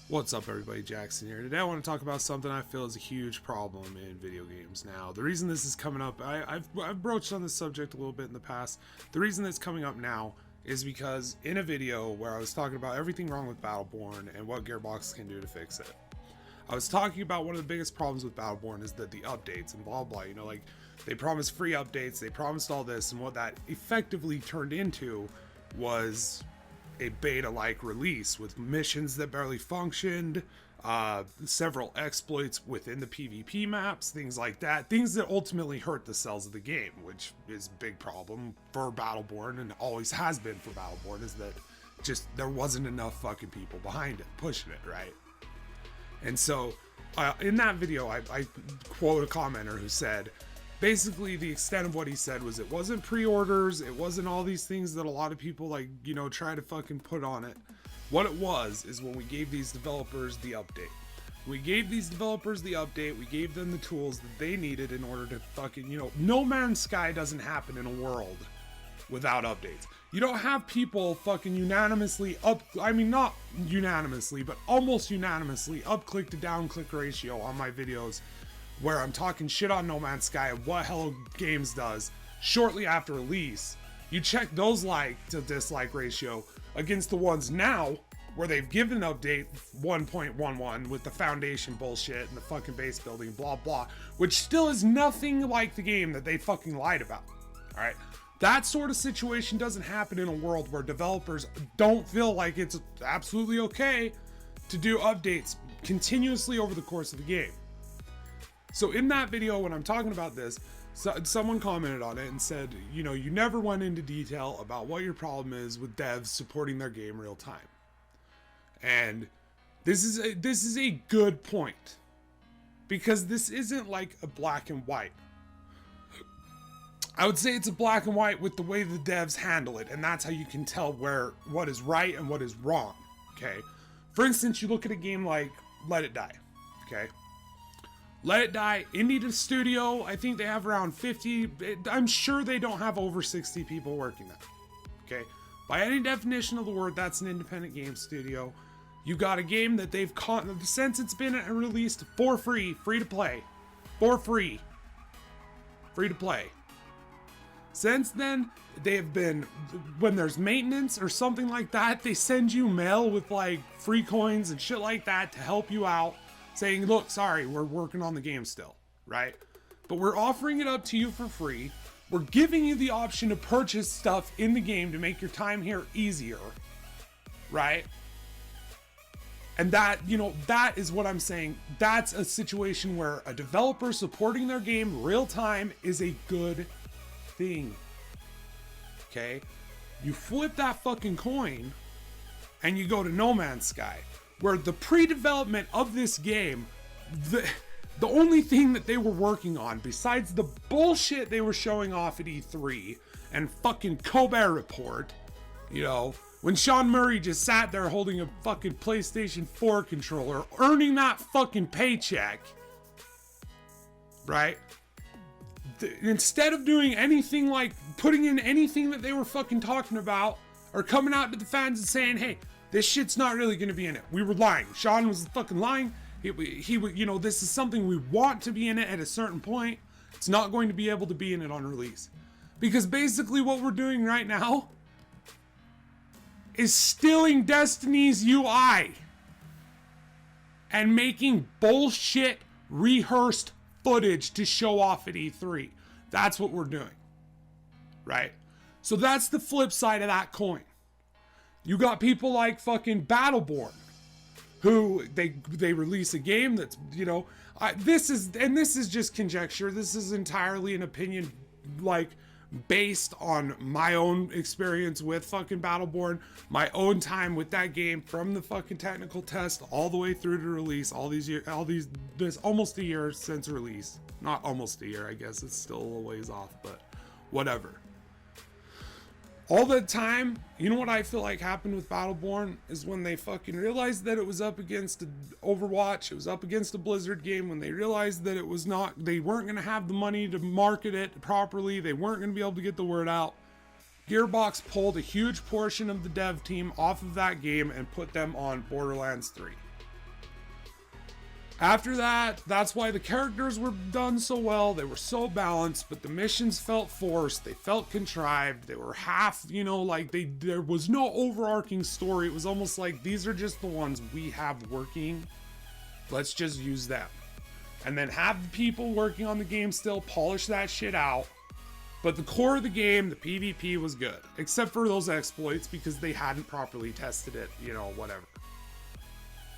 What's up, everybody? Jackson here. Today I want to talk about something I feel is a huge problem in video games. Now, the reason this is coming up, I've broached on this subject a little bit in the past. The reason it's coming up now is because in a video where I was talking about everything wrong with Battleborn and what Gearbox can do to fix it, I was talking about one of the biggest problems with Battleborn is that the updates and blah blah, like they promised free updates, they promised all this, and what that effectively turned into was a beta-like release with missions that barely functioned, several exploits within the PvP maps, things like that, things that ultimately hurt the sales of the game, which is a big problem for Battleborn and always has been for Battleborn, is that just there wasn't enough fucking people behind it pushing it, right? And so in that video I quote a commenter who said basically the extent of what he said was it wasn't pre-orders, it wasn't all these things that a lot of people try to fucking put on it. What it was is when we gave these developers the update. We gave these developers the update, we gave them the tools that they needed in order to fucking, No Man's Sky doesn't happen in a world without updates. You don't have people fucking unanimously not unanimously, but almost unanimously up click to down click ratio on my videos where I'm talking shit on No Man's Sky and what Hello Games does shortly after release. You check those like to dislike ratio against the ones now where they've given an update 1.11 with the foundation bullshit and the fucking base building, blah blah, which still is nothing like the game that they fucking lied about. Alright? That sort of situation doesn't happen in a world where developers don't feel like it's absolutely okay to do updates continuously over the course of the game. So in that video, when I'm talking about this, someone commented on it and said, you never went into detail about what your problem is with devs supporting their game real time. And this is a good point, because this isn't like a black and white. I would say it's a black and white with the way the devs handle it, and that's how you can tell what is right and what is wrong. Okay, for instance, you look at a game like Let It Die. Okay. Let It Die, indie studio, I think they have around 50, I'm sure they don't have over 60 people working there, okay? By any definition of the word, that's an independent game studio. You got a game that they've since it's been released for free to play, for free to play. Since then, they have been, when there's maintenance or something like that, they send you mail with like free coins and shit like that to help you out, saying, look, sorry, we're working on the game still, right? But we're offering it up to you for free. We're giving you the option to purchase stuff in the game to make your time here easier, right? And that is what I'm saying. That's a situation where a developer supporting their game real time is a good thing, okay? You flip that fucking coin and you go to No Man's Sky, where the pre-development of this game, the only thing that they were working on, besides the bullshit they were showing off at E3 and fucking Colbert Report, when Sean Murray just sat there holding a fucking PlayStation 4 controller, earning that fucking paycheck, right? Instead of doing anything like putting in anything that they were fucking talking about, or coming out to the fans and saying, hey, this shit's not really going to be in it. We were lying. Sean was fucking lying. He this is something we want to be in it at a certain point. It's not going to be able to be in it on release. Because basically what we're doing right now is stealing Destiny's UI and making bullshit rehearsed footage to show off at E3. That's what we're doing. Right? So that's the flip side of that coin. You got people like fucking Battleborn, who they release a game that's, this is just conjecture. This is entirely an opinion, based on my own experience with fucking Battleborn, my own time with that game from the fucking technical test all the way through to release. This almost a year since release. Not almost a year, I guess it's still a little ways off, but whatever. All the time, you know what I feel like happened with Battleborn is when they fucking realized that it was up against Overwatch, it was up against a Blizzard game, when they realized that they weren't going to have the money to market it properly, they weren't going to be able to get the word out. Gearbox pulled a huge portion of the dev team off of that game and put them on Borderlands 3. After that, that's why the characters were done so well. They were so balanced, but the missions felt forced. They felt contrived. They were half, like there was no overarching story. It was almost like these are just the ones we have working. Let's just use them. And then have the people working on the game still polish that shit out. But the core of the game, the PvP was good, except for those exploits because they hadn't properly tested it, whatever.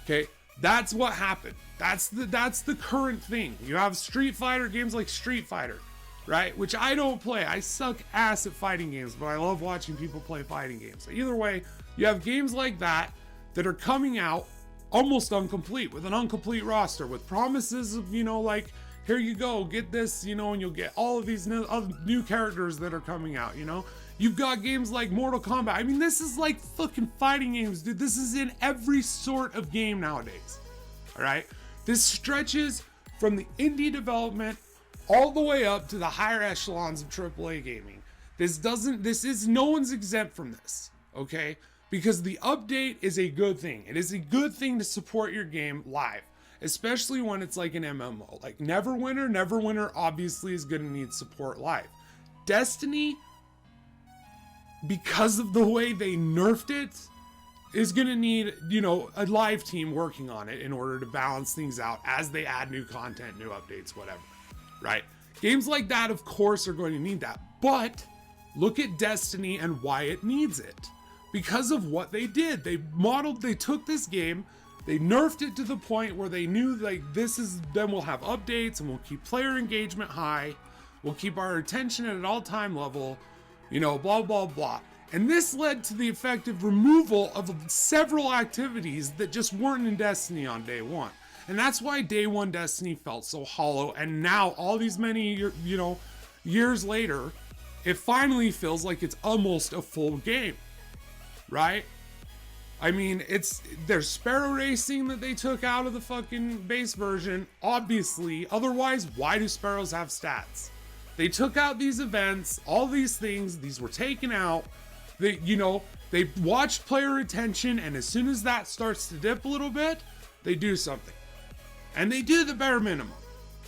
Okay. That's what happened. That's the current thing. You have Street Fighter, games like Street Fighter, right? Which I don't play. I suck ass at fighting games, but I love watching people play fighting games. So either way, you have games like that are coming out almost incomplete, with an incomplete roster, with promises of, like, here you go, get this, and you'll get all of these new characters that are coming out, You've got games like Mortal Kombat. I mean, this is like fucking fighting games, dude. This is in every sort of game nowadays. All right? This stretches from the indie development all the way up to the higher echelons of AAA gaming. No one's exempt from this, okay? Because the update is a good thing. It is a good thing to support your game live, especially when it's like an MMO. Like Neverwinter obviously is going to need support live. Destiny, because of the way they nerfed it, is going to need, a live team working on it in order to balance things out as they add new content, new updates, whatever, right? Games like that, of course, are going to need that. But look at Destiny and why it needs it. Because of what they did. They took this game, they nerfed it to the point where they knew, like, then we'll have updates and we'll keep player engagement high. We'll keep our attention at an all-time level. Blah, blah, blah. And this led to the effective removal of several activities that just weren't in Destiny on day one. And that's why day one Destiny felt so hollow. And now, all these many, years later, it finally feels like it's almost a full game, right? I mean, there's Sparrow Racing that they took out of the fucking base version, obviously. Otherwise, why do Sparrows have stats? They took out these events, all these things, these were taken out. They watched player retention, and as soon as that starts to dip a little bit, they do something. And they do the bare minimum.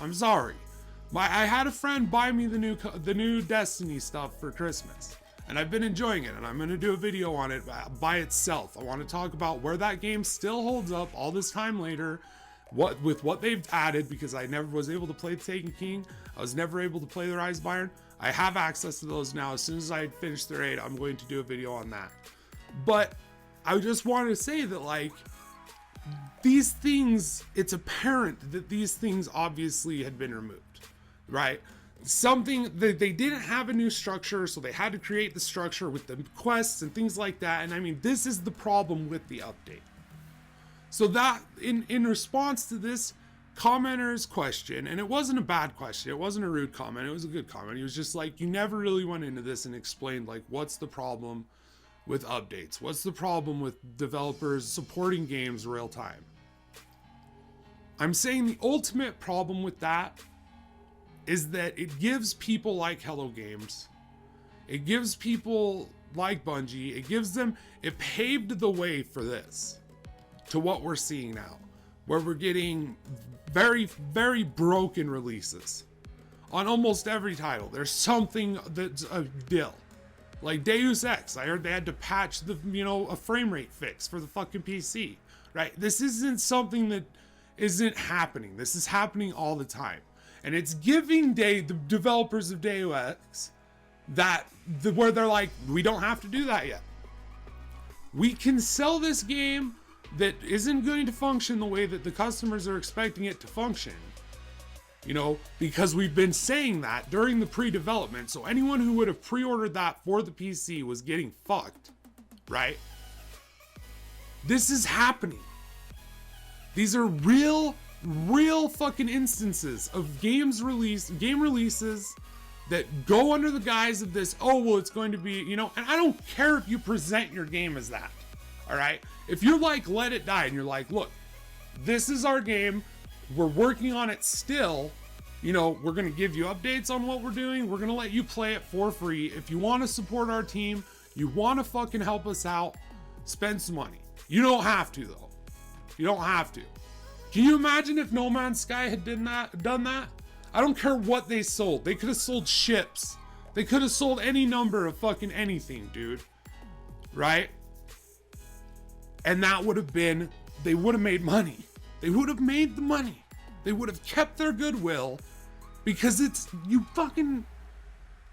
I'm sorry. I had a friend buy me the new Destiny stuff for Christmas, and I've been enjoying it, and I'm going to do a video on it by itself. I want to talk about where that game still holds up all this time later, with what they've added, because I never was able to play the Taken King. I was never able to play the Rise of Iron. I have access to those now. As soon as I finish the raid, I'm going to do a video on that. But I just wanted to say that, like, these things, it's apparent that these things obviously had been removed, right? Something that they didn't have a new structure, so they had to create the structure with the quests and things like that. And I mean, this is the problem with the update. So that, in response to this commenter's question, and it wasn't a bad question, it wasn't a rude comment, it was a good comment. He was just like, you never really went into this and explained, like, what's the problem with updates? What's the problem with developers supporting games real time? I'm saying the ultimate problem with that is that it gives people like Hello Games, it gives people like Bungie, it paved the way for this, to what we're seeing now, where we're getting very, very broken releases on almost every title. There's something that's a dill. Like Deus Ex, I heard they had to patch a frame rate fix for the fucking PC, right? This isn't something that isn't happening. This is happening all the time. And it's giving the developers of Deus Ex where they're like, we don't have to do that yet. We can sell this game that isn't going to function the way that the customers are expecting it to function, because we've been saying that during the pre-development. So anyone who would have pre-ordered that for the PC was getting fucked, right? This is happening. These are real fucking instances of game releases that go under the guise of this, oh, well, it's going to be, and I don't care if you present your game as that. All right. If you're like, let it die, and you're like, look, this is our game. We're working on it still. We're going to give you updates on what we're doing. We're going to let you play it for free. If you want to support our team, you want to fucking help us out, spend some money. You don't have to, though. You don't have to. Can you imagine if No Man's Sky had done that? I don't care what they sold. They could have sold ships. They could have sold any number of fucking anything, dude. Right? And that would have been, they would have made money. They would have made the money. They would have kept their goodwill, because it's, you fucking,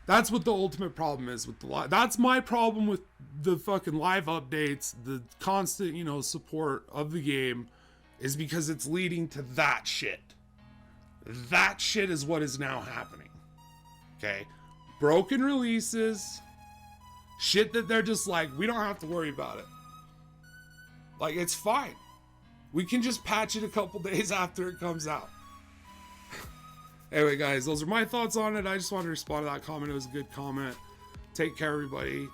that's what the ultimate problem is with the live. That's my problem with the fucking live updates, the constant, you know, support of the game, is because it's leading to that shit. That shit is what is now happening. Okay? Broken releases, shit that they're just like, we don't have to worry about it. Like, it's fine. We can just patch it a couple days after it comes out. Anyway, guys, those are my thoughts on it. I just wanted to respond to that comment. It was a good comment. Take care, everybody.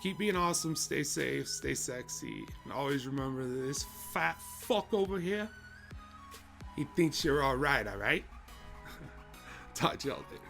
Keep being awesome. Stay safe. Stay sexy. And always remember that this fat fuck over here, he thinks you're alright, alright? Talk to y'all later.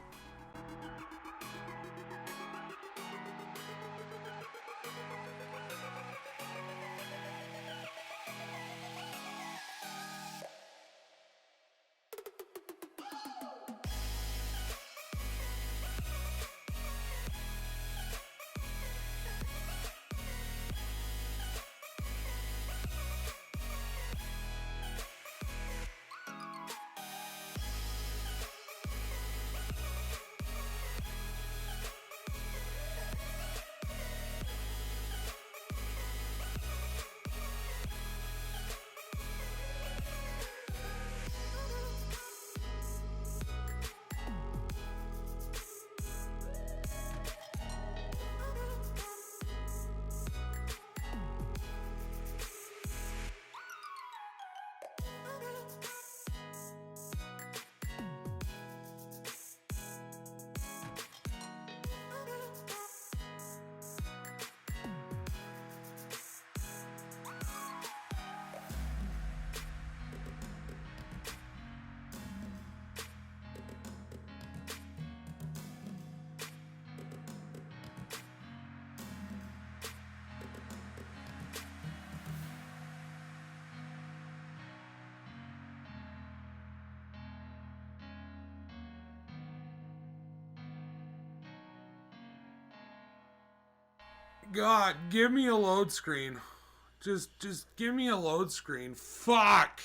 God, give me a load screen. Just give me a load screen. Fuck.